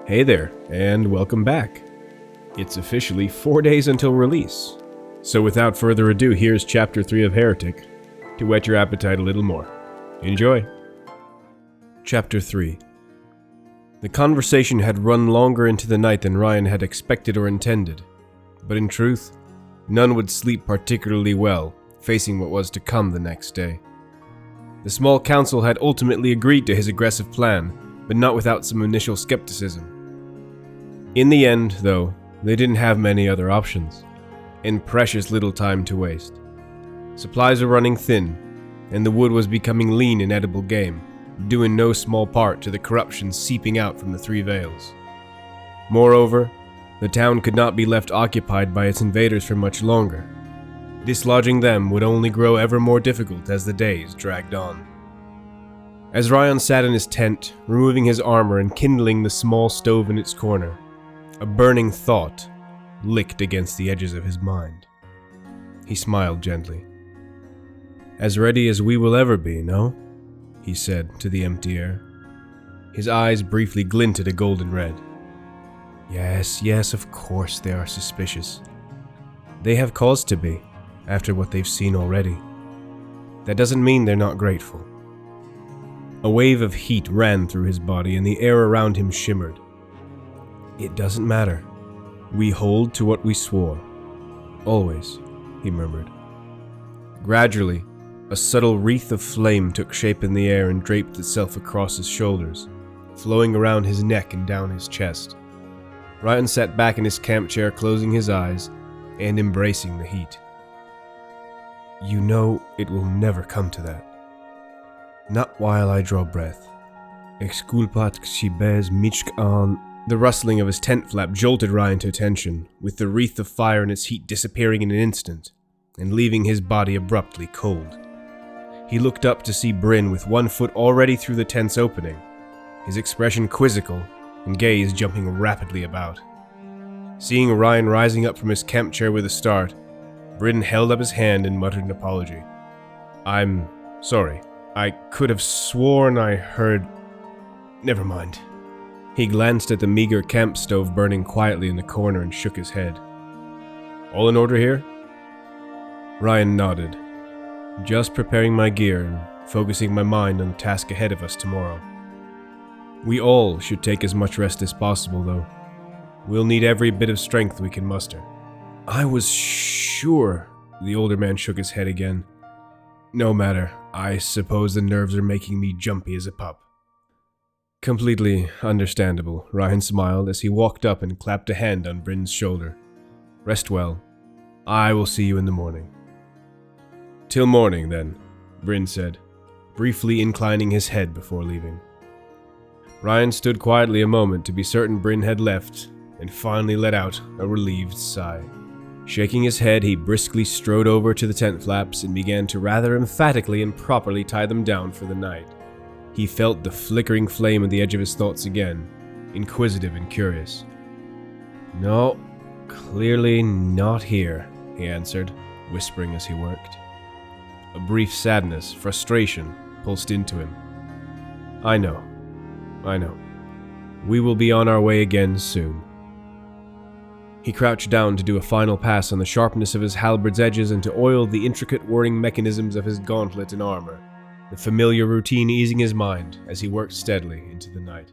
Hey there, and welcome back. It's officially 4 days until release. So without further ado, here's Chapter 3 of Heretic, to whet your appetite a little more. Enjoy! Chapter 3. The conversation had run longer into the night than Rion had expected or intended, but in truth, none would sleep particularly well, facing what was to come the next day. The small council had ultimately agreed to his aggressive plan, but not without some initial skepticism. In the end, though, they didn't have many other options, and precious little time to waste. Supplies were running thin, and the wood was becoming lean in edible game, due in no small part to the corruption seeping out from the Three Veils. Moreover, the town could not be left occupied by its invaders for much longer. Dislodging them would only grow ever more difficult as the days dragged on. As Rion sat in his tent, removing his armor and kindling the small stove in its corner, a burning thought licked against the edges of his mind. He smiled gently. "As ready as we will ever be, no?" he said to the empty air. His eyes briefly glinted a golden red. Yes, of course they are suspicious. They have cause to be, after what they've seen already. That doesn't mean they're not grateful. A wave of heat ran through his body and the air around him shimmered. "It doesn't matter. We hold to what we swore. Always," he murmured. Gradually, a subtle wreath of flame took shape in the air and draped itself across his shoulders, flowing around his neck and down his chest. Rion sat back in his camp chair, closing his eyes and embracing the heat. "You know it will never come to that. Not while I draw breath. Exculpat xibes michk an." The rustling of his tent flap jolted Rion to attention, with the wreath of fire and its heat disappearing in an instant, and leaving his body abruptly cold. He looked up to see Bryn with one foot already through the tent's opening, his expression quizzical and gaze jumping rapidly about. Seeing Rion rising up from his camp chair with a start, Bryn held up his hand and muttered an apology. "I'm sorry. I could have sworn I heard... Never mind." He glanced at the meager camp stove burning quietly in the corner and shook his head. "All in order here?" Rion nodded. "Just preparing my gear and focusing my mind on the task ahead of us tomorrow. We all should take as much rest as possible, though. We'll need every bit of strength we can muster." "I was sure..." The older man shook his head again. "No matter. I suppose the nerves are making me jumpy as a pup." "Completely understandable," Rion smiled as he walked up and clapped a hand on Bryn's shoulder. "Rest well. I will see you in the morning." "Till morning, then," Bryn said, briefly inclining his head before leaving. Rion stood quietly a moment to be certain Bryn had left, and finally let out a relieved sigh. Shaking his head, he briskly strode over to the tent flaps and began to rather emphatically and properly tie them down for the night. He felt the flickering flame at the edge of his thoughts again, inquisitive and curious. "No, clearly not here," he answered, whispering as he worked. A brief sadness, frustration, pulsed into him. I know. We will be on our way again soon." He crouched down to do a final pass on the sharpness of his halberd's edges and to oil the intricate whirring mechanisms of his gauntlet and armor, the familiar routine easing his mind as he worked steadily into the night.